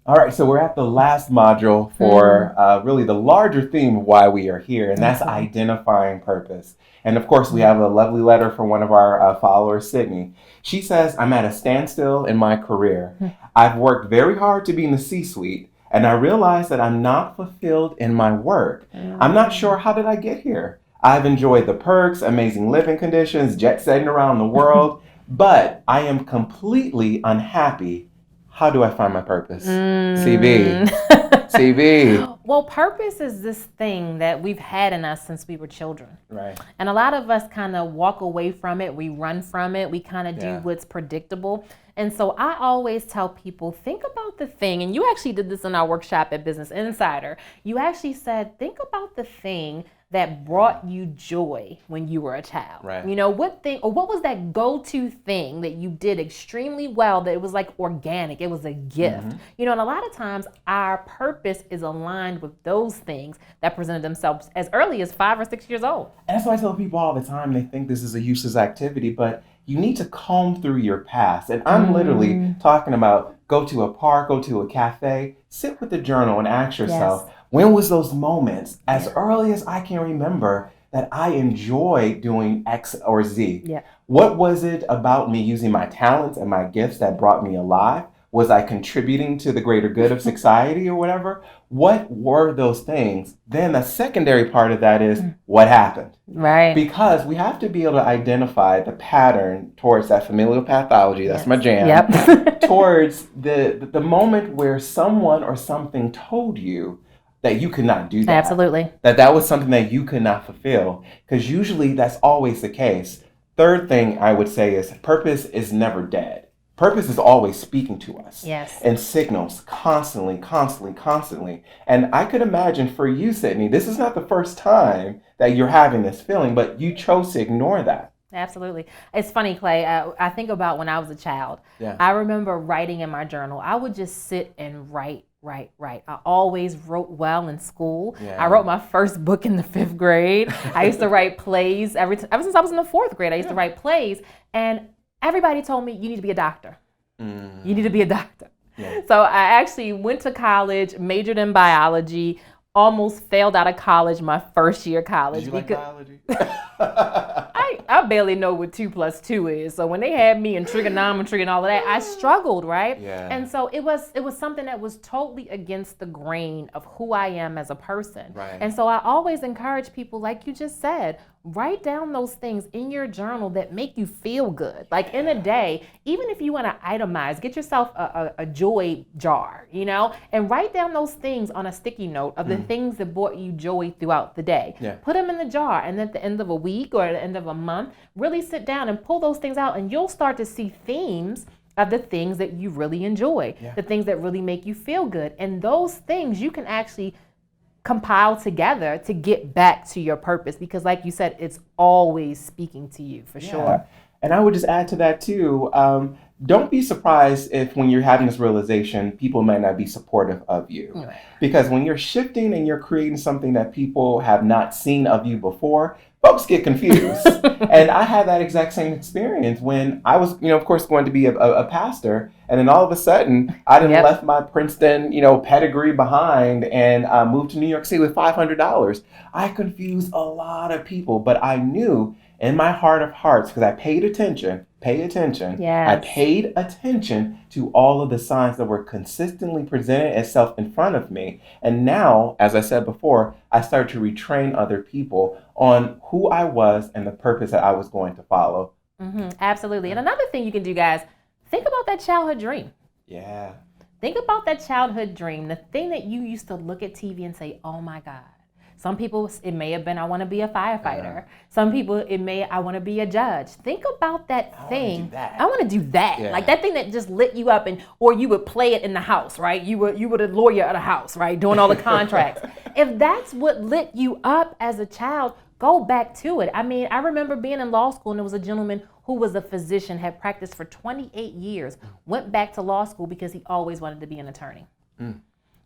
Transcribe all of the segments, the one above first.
All right, so we're at the last module for really the larger theme of why we are here, and that's identifying purpose. And of course, we have a lovely letter from one of our followers, Sydney. She says, I'm at a standstill in my career. I've worked very hard to be in the C-suite, and I realize that I'm not fulfilled in my work. I'm not sure how did I get here. I've enjoyed the perks, amazing living conditions, jet setting around the world, but I am completely unhappy. How do I find my purpose? CB. CB. Well, purpose is this thing that we've had in us since we were children. Right. And a lot of us kind of walk away from it. We run from it. We kind of do what's predictable. And so I always tell people, think about the thing. And you actually did this in our workshop at Business Insider. You actually said, think about the thing that brought you joy when you were a child. Right. You know, what thing, or what was that go-to thing that you did extremely well, that it was like organic, it was a gift. You know, and a lot of times our purpose is aligned with those things that presented themselves as early as 5 or 6 years old. And that's why I tell people all the time, they think this is a useless activity, but you need to comb through your past. And I'm literally talking about go to a park, go to a cafe, sit with the journal and ask yourself, when was those moments as early as I can remember that I enjoyed doing X or Z? What was it about me using my talents and my gifts that brought me alive? Was I contributing to the greater good of society or whatever? What were those things? Then the secondary part of that is what happened. Right. Because we have to be able to identify the pattern towards that familial pathology, that's my jam, towards the moment where someone or something told you that you could not do that. Absolutely. That was something that you could not fulfill. Because usually that's always the case. Third thing I would say is purpose is never dead. Purpose is always speaking to us. And signals constantly. And I could imagine for you, Sydney, this is not the first time that you're having this feeling, but you chose to ignore that. Absolutely. It's funny, Clay. I think about when I was a child. I remember writing in my journal. I would just sit and write. I always wrote well in school. I wrote my first book in the 5th grade. I used to write plays ever since I was in the 4th grade. I used to write plays, and everybody told me, you need to be a doctor. You need to be a doctor. So I actually went to college, majored in biology, almost failed out of college my first year of college. Did you like biology? I barely know what 2 + 2 is. So when they had me in trigonometry and all of that, I struggled, right? And so it was something that was totally against the grain of who I am as a person. And so I always encourage people, like you just said, write down those things in your journal that make you feel good. Like in a day, even if you want to itemize, get yourself a joy jar, you know, and write down those things on a sticky note of the things that brought you joy throughout the day. Put them in the jar, and at the end of a week or at the end of a month, really sit down and pull those things out, and you'll start to see themes of the things that you really enjoy, the things that really make you feel good. And those things you can actually compile together to get back to your purpose, because like you said, it's always speaking to you for sure. And I would just add to that too, don't be surprised if when you're having this realization, people might not be supportive of you. Because when you're shifting and you're creating something that people have not seen of you before, folks get confused. And I had that exact same experience when I was, of course, going to be a pastor. And then all of a sudden, I done left my Princeton, pedigree behind and moved to New York City with $500. I confused a lot of people, but I knew in my heart of hearts, because I paid attention. I paid attention to all of the signs that were consistently presented itself in front of me. And now, as I said before, I started to retrain other people on who I was and the purpose that I was going to follow. Absolutely. And another thing you can do, guys, think about that childhood dream. Think about that childhood dream, the thing that you used to look at TV and say, oh my God. Some people, it may have been, I want to be a firefighter. Some people, I want to be a judge. Think about that thing. I want to do that. Like that thing that just lit you up, or you would play it in the house, right? You were a lawyer at a house, right? Doing all the contracts. If that's what lit you up as a child, go back to it. I mean, I remember being in law school, and there was a gentleman who was a physician, had practiced for 28 years, went back to law school because he always wanted to be an attorney.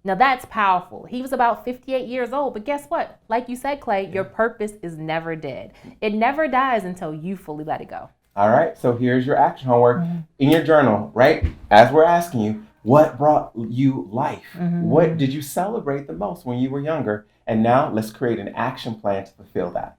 Now that's powerful. He was about 58 years old, but guess what? Like you said, Clay, your purpose is never dead. It never dies until you fully let it go. All right, so here's your action homework in your journal, right? As we're asking you, What brought you life? What did you celebrate the most when you were younger? And now let's create an action plan to fulfill that.